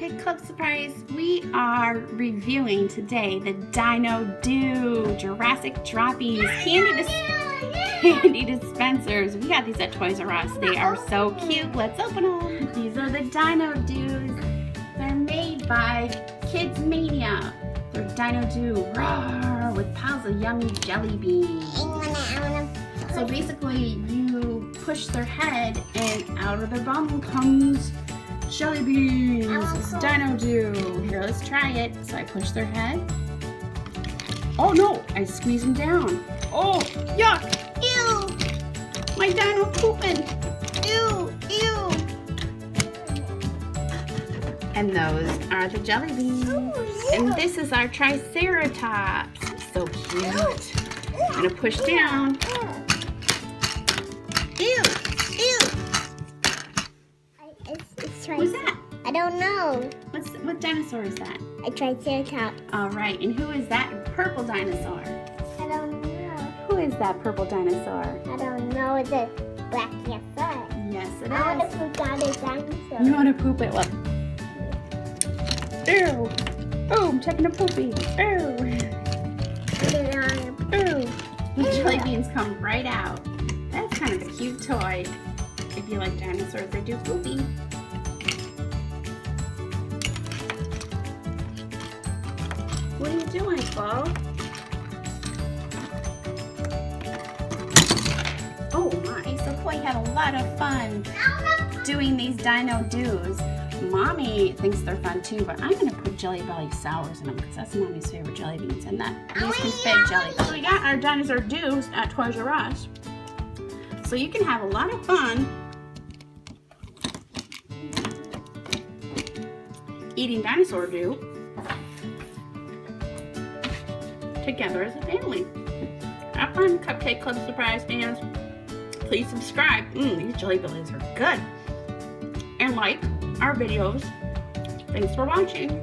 Cupcake Club surprise. We are reviewing today the Dino Doo Jurassic Droppies candy dispensers. We got these at Toys R Us. They are so cute. Let's open them. These are the Dino Doos. They're made by Kids Mania. They're Dino Doo roar, with piles of yummy jelly beans. So basically, you push their head, and out of their bum comes jelly beans. It's Dino Doo. Here, let's try it. So I push their head. Oh no! I squeeze them down. Oh, yuck! Ew! My dino pooping. Ew! Ew! And those are the jelly beans. And this is our Triceratops. So cute. I'm gonna push down. Ew! Ew! Who's that? I don't know. What dinosaur is that? A Triceratops. All right, and who is that purple dinosaur? I don't know. Who is that purple dinosaur? I don't know. It's a black dinosaur. Yes, it I want is. to poop out a dinosaur. You want to poop it? Look. Ew! Oh, I'm taking a poopy. Ew! Put it on. Ew! The jelly beans come right out. That's kind of a cute toy. If you like dinosaurs, they do poopy. What are you doing, Bo? Oh my, so Koi had a lot of fun doing these Dino Doos. Mommy thinks they're fun too, but I'm going to put Jelly Belly Sours in them because that's Mommy's favorite jelly beans, and these can fit jelly. So we got our Dinosaur Doos at Toys R Us. So you can have a lot of fun eating Dinosaur Doo together as a family. Have fun, Cupcake Club surprise fans. Please subscribe. These jelly bellies are good. And like our videos. Thanks for watching.